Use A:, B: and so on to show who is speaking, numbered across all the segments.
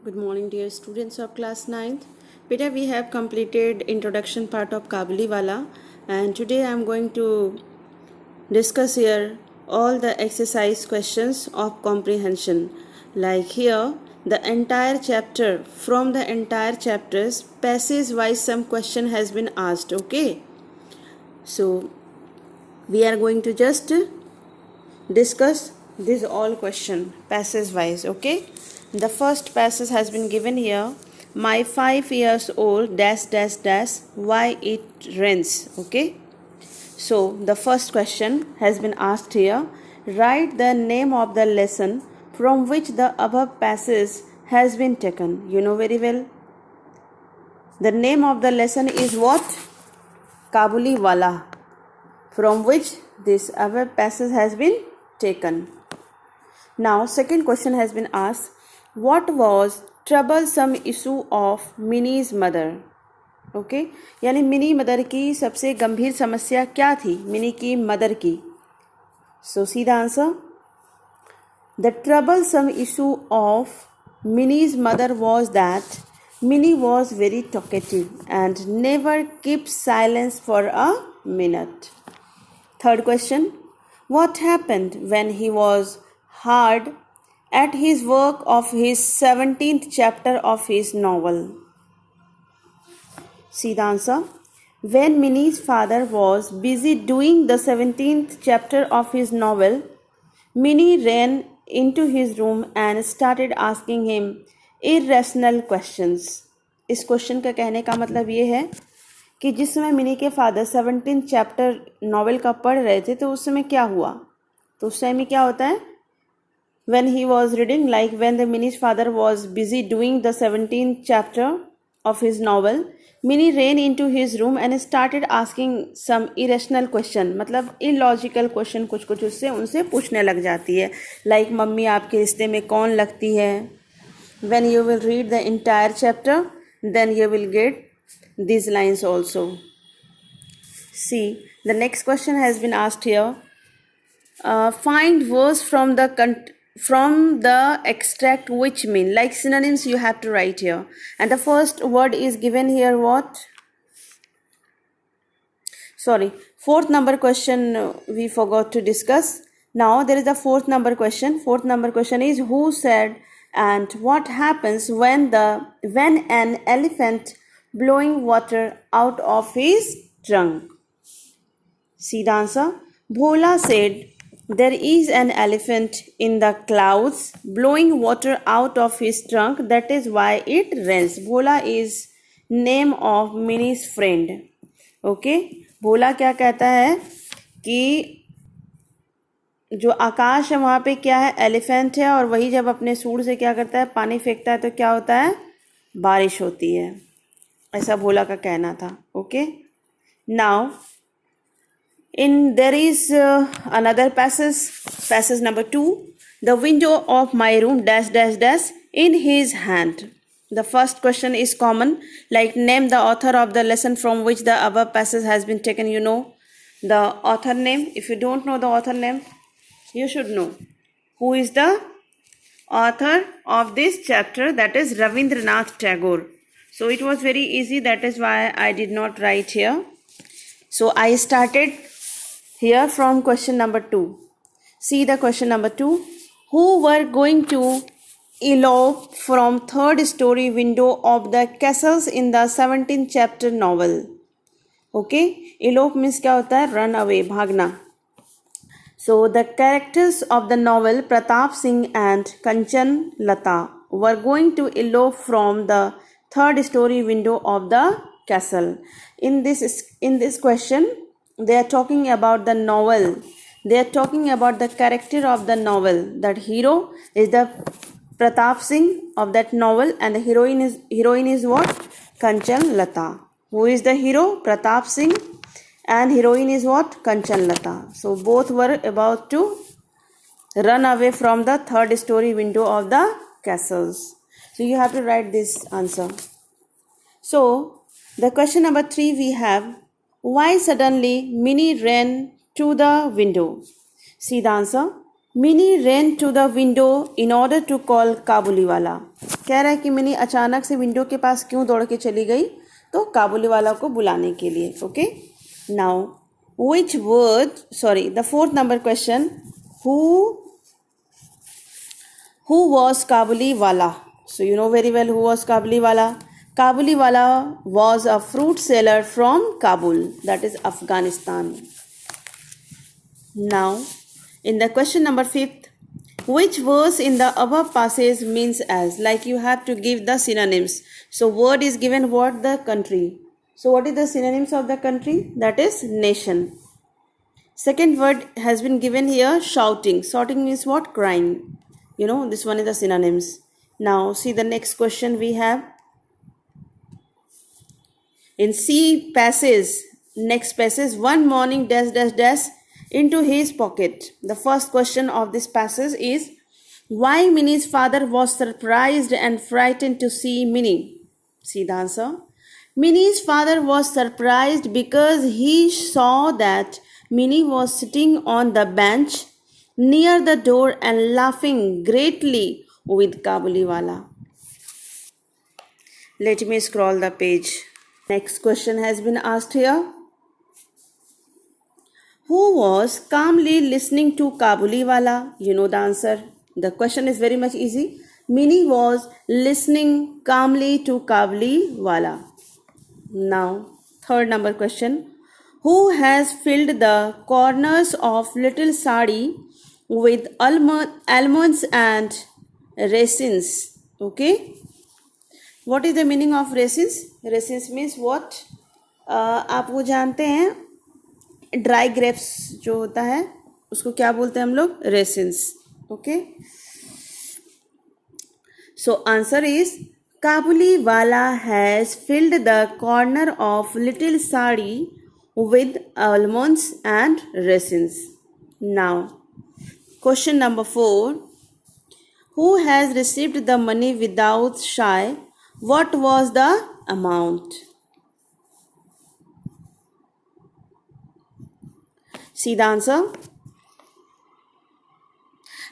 A: Good morning, dear students of class 9th. Beta, we have completed introduction part of Kabuliwala, and today I am going to discuss here all the exercise questions of comprehension. Like here, the entire chapter, from the entire chapters, passage wise some question has been asked. Okay, so we are going to just discuss this all question passage wise. Okay, the first passage has been given here. My 5 years old dash dash dash, why it rains. Okay, so the first question has been asked here. Write the name of the lesson from which the above passage has been taken. You know very well. The name of the lesson is what? Kabuliwala, from which this above passage has been taken. Now, second question has been asked. What was troublesome issue of Minnie's mother? Okay यानी mini mother की सबसे गंभीर समस्या क्या थी mini की mother की. So see the answer. The troublesome issue of Mini's mother was that Mini was very talkative and never keep silence for a minute. Third question. What happened when he was hard at his work of his 17th chapter of his novel? See the answer. When Minnie's father was busy doing the 17th chapter of his novel, Minnie ran into his room and started asking him irrational questions. इस question का कहने का मतलब ये है कि जिस समय मिनी के फादर 17th चैप्टर नॉवेल का पढ़ रहे थे तो उस समय क्या हुआ. तो उस टाइम में क्या होता है, when he was reading, like when the Minnie's father was busy doing the 17th chapter of his novel, Minnie ran into his room and started asking some irrational question. मतलब illogical question कुछ कुछ उससे उनसे पूछने लग जाती है. like mummy आपके रिश्ते में कौन लगती है. when you will read the entire chapter, then you will get these lines also. See, the next question has been asked here. Find words from the extract which mean, like synonyms you have to write here. And the first word is given here what? Sorry, fourth number question we forgot to discuss. Now there is the fourth number question. Fourth number question is who said and what happens when an elephant blowing water out of his trunk. See the answer. Bhola said there is an elephant in the clouds blowing water out of his trunk, that is why it rains. Bhola is name of Minnie's friend. Okay, भोला क्या कहता है कि जो आकाश है वहाँ पे क्या है, एलिफेंट है, और वही जब अपने सूंड से क्या करता है, पानी फेंकता है तो क्या होता है, बारिश होती है. ऐसा भोला का कहना था. Okay, now in there is another passage number 2. The window of my room dash dash dash in his hand. The first question is common, like name the author of the lesson from which the above passage has been taken. You know the author name. If you don't know the author name, you should know who is the author of this chapter, that is Ravindranath Tagore. So it was very easy, that is why I did not write here. So I started here from question number 2. See the question number 2. Who were going to elope from third story window of the castles in the 17th chapter novel? Okay, elope means क्या होता है, run away, भागना. So the characters of the novel Pratap Singh and Kanchan Lata were going to elope from the third story window of the castle. In this question, they are talking about the novel. They are talking about the character of the novel. That hero is the Pratap Singh of that novel, and the heroine is what? Kanchan Lata. Who is the hero? Pratap Singh. And heroine is what? Kanchan Lata. So both were about to run away from the third story window of the castles. So you have to write this answer. So the question number 3 we have, why suddenly Minnie ran to the window? See the answer. Minnie ran to the window in order to call Kabuliwala. कह रहा है कि mini अचानक से window के पास क्यों दौड़ के चली गई, तो काबुली वाला को बुलाने के लिए. Okay, now which word, sorry, the fourth number question, who was Kabuli wala? So you know very well who was Kabuli wala. Kabuli wala was a fruit seller from Kabul, that is Afghanistan. Now in the question number 5th, which verse in the above passage means as, like you have to give the synonyms. So word is given, what? The country. So what is the synonyms of the country? That is nation. Second word has been given here, shouting. Shouting means what? Crying. You know, this one is the synonyms. Now see the next question we have. In C passage, next passage, one morning dash dash dash into his pocket. The first question of this passage is, why Minnie's father was surprised and frightened to see Minnie? See the answer. Minnie's father was surprised because he saw that Minnie was sitting on the bench near the door and laughing greatly with Kabuliwala. Let me scroll the page. Next question has been asked here. Who was calmly listening to Kabuliwala? You know the answer. The question is very much easy. Minnie was listening calmly to Kabuliwala. Now, third number question. Who has filled the corners of little sari with almonds and raisins? Okay. What is the meaning of raisins? Raisins means what? आप वो जानते हैं dry grapes जो होता है उसको क्या बोलते हैं हम लोग? Raisins. Okay, so answer is Kabuliwala has filled the corner of little sari with almonds and raisins. Now, question number 4. Who has received the money without shy? What was the amount? See the answer.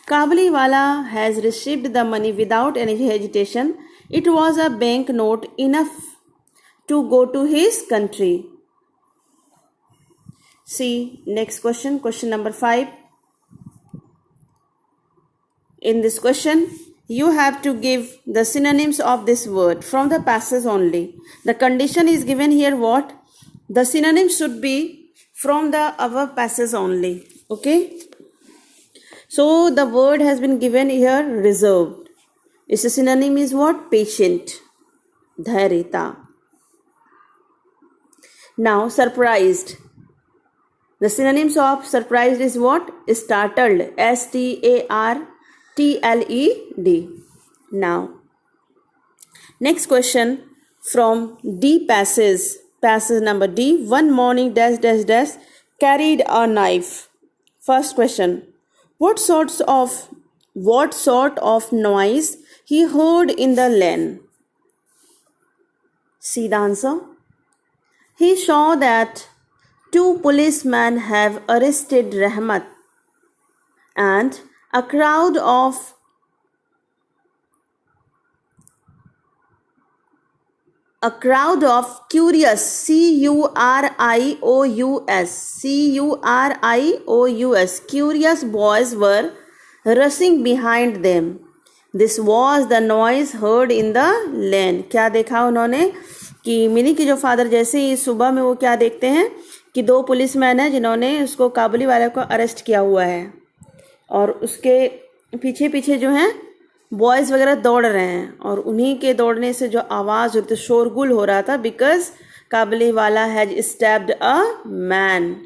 A: Kabuliwala has received the money without any hesitation. It was a bank note enough to go to his country. See next question, question number 5. In this question, you have to give the synonyms of this word from the passage only. The condition is given here what? The synonyms should be from the above passage only. Okay. So the word has been given here, reserved. Its synonym is what? Patient. Dhairita. Now surprised. The synonyms of surprised is what? Startled. STARTLED. Now next question from D passage. Passage number D. One morning dash dash dash carried a knife. First question. What sort of noise he heard in the lane? See the answer. He saw that 2 policemen have arrested Rahmat and a crowd of curious curious boys were rushing behind them. This was the noise heard in the lane. क्या देखा उन्होंने कि mini की जो father जैसे ही सुबह में वो क्या देखते हैं कि 2 पुलिसमैन हैं जिन्होंने उसको काबुलीवाला को अरेस्ट किया हुआ है और उसके पीछे पीछे जो हैं बॉयज़ वगैरह दौड़ रहे हैं और उन्हीं के दौड़ने से जो आवाज़ होती शोरगुल हो रहा था because Kabuliwala has stabbed a man.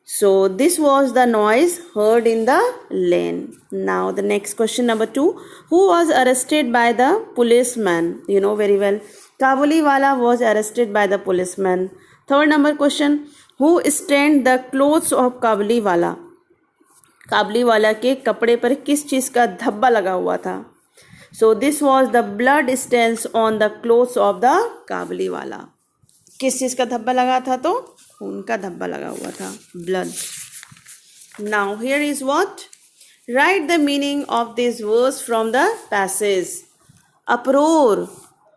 A: So this was the noise heard in the lane. Now the next question number 2. Who was arrested by the policeman? You know very well. Kabuliwala was arrested by the policeman. Third number question. Who stained the clothes of Kabuliwala? Kabuliwala के कपड़े पर किस चीज़ का धब्बा लगा हुआ था? So this was the blood stains on the clothes of the Kabuliwala. किस चीज़ का धब्बा लगा था? तो खून का धब्बा लगा हुआ था, blood. Now here is what? Write the meaning of this verse from the passage. uproar.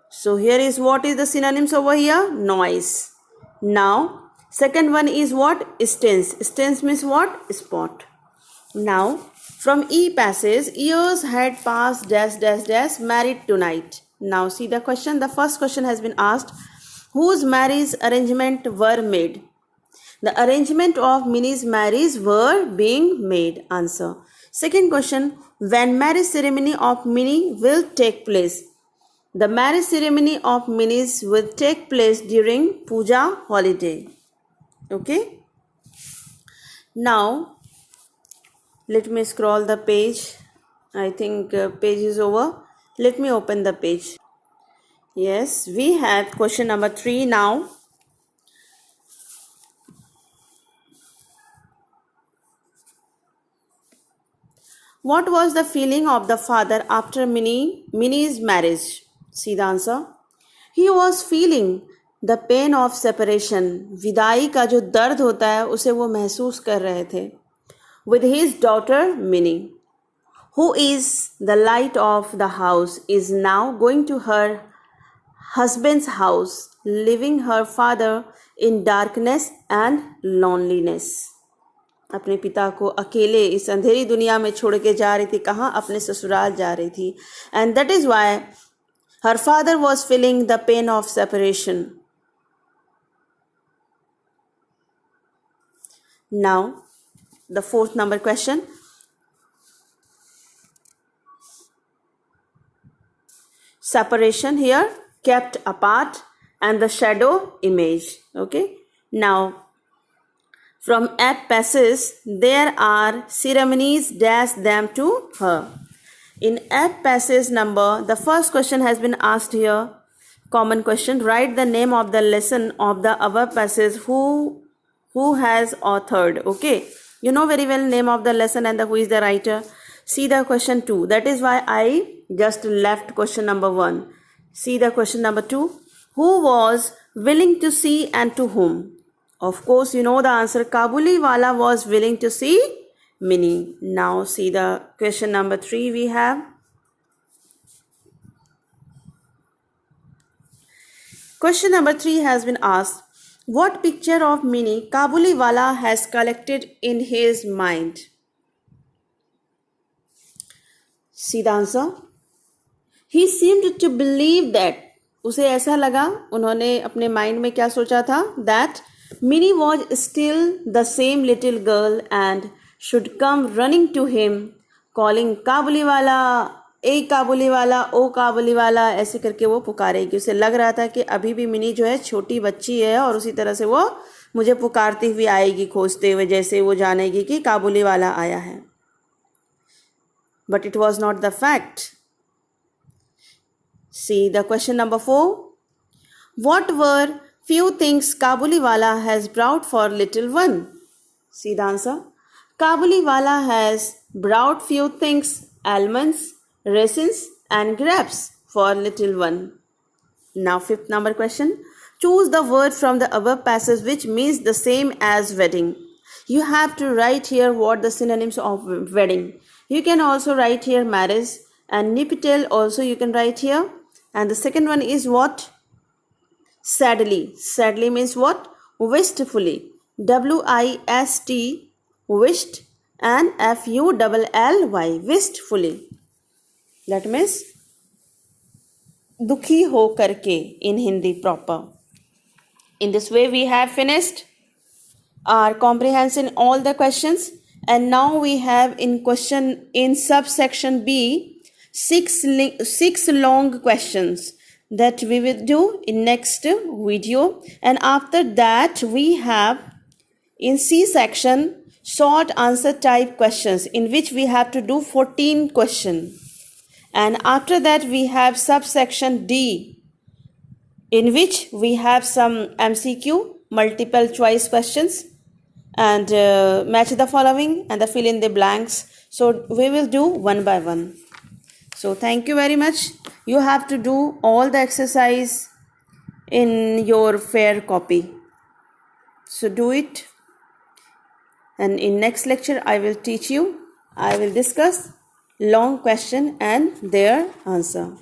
A: So here is what is the synonyms over here? Noise. Now, second one is what? Stance. Stance means what? Spot. Now, from E passage, years had passed dash dash dash married tonight. Now see the question. The first question has been asked, whose marriage arrangement were made? The arrangement of Minnie's marriage were being made. Answer. Second question, when marriage ceremony of Minnie will take place? The marriage ceremony of Minnie's will take place during Puja holiday. Okay. Now, let me scroll the page. I think page is over. Let me open the page. Yes, we have question number 3 now. What was the feeling of the father after Minnie's marriage? See the answer. He was feeling the pain of separation. विदाई का जो दर्द होता है उसे वो महसूस कर रहे थे. With his daughter Minnie, who is the light of the house, is now going to her husband's house, leaving her father in darkness and loneliness. अपने पिता को अकेले इस अंधेरी दुनिया में छोड़ के जा रही थी. कहाँ? अपने ससुराल जा रही थी. And that is why her father was feeling the pain of separation. Now, the fourth number question. Separation here, kept apart, and the shadow image. Okay. Now, from at passage, there are ceremonies dash them to her. In at passage number, the first question has been asked here. Common question. Write the name of the lesson of the above passage. Who has authored? Okay. You know very well name of the lesson and who is the writer. See the question 2. That is why I just left question number 1. See the question number 2. Who was willing to see and to whom? Of course, you know the answer. Kabuliwala was willing to see Minnie. Now see the question number 3 we have. Question number 3 has been asked. What picture of Minnie Kabuliwala has collected in his mind? See the answer. He seemed to believe that. उसे ऐसा लगा, उन्होंने अपने mind में क्या सोचा था? That Minnie was still the same little girl and should come running to him, calling Kabuliwala, ए काबुलीवाला, ओ काबुलीवाला, ऐसे करके वो पुकारेगी. उसे लग रहा था कि अभी भी मिनी जो है छोटी बच्ची है और उसी तरह से वो मुझे पुकारती हुई आएगी, खोजते हुए, जैसे वो जानेगी कि काबुलीवाला आया है. But it was not the fact. See the question number 4. What were few things Kabuliwala has brought for little one? See the answer. Kabuliwala has brought few things, almonds, raisins and grapes for little one. Now fifth number question. Choose the word from the above passage which means the same as wedding. You have to write here what the synonyms of wedding. You can also write here marriage, and nipitel also you can write here. And the second one is what? Sadly. Sadly means what? Wistfully. W-I-S-T, wished, and F-U-L-L-Y, wistfully. That means dukhi ho karke in Hindi proper. In this way we have finished our comprehension all the questions, and now we have in subsection B 6 long questions that we will do in next video, and after that we have in C section short answer type questions in which we have to do 14 questions, and after that we have subsection D in which we have some MCQ multiple choice questions and match the following and the fill in the blanks. So we will do one by one. So thank you very much. You have to do all the exercise in your fair copy. So do it. And in next lecture I will teach you. I will discuss long question and their answer.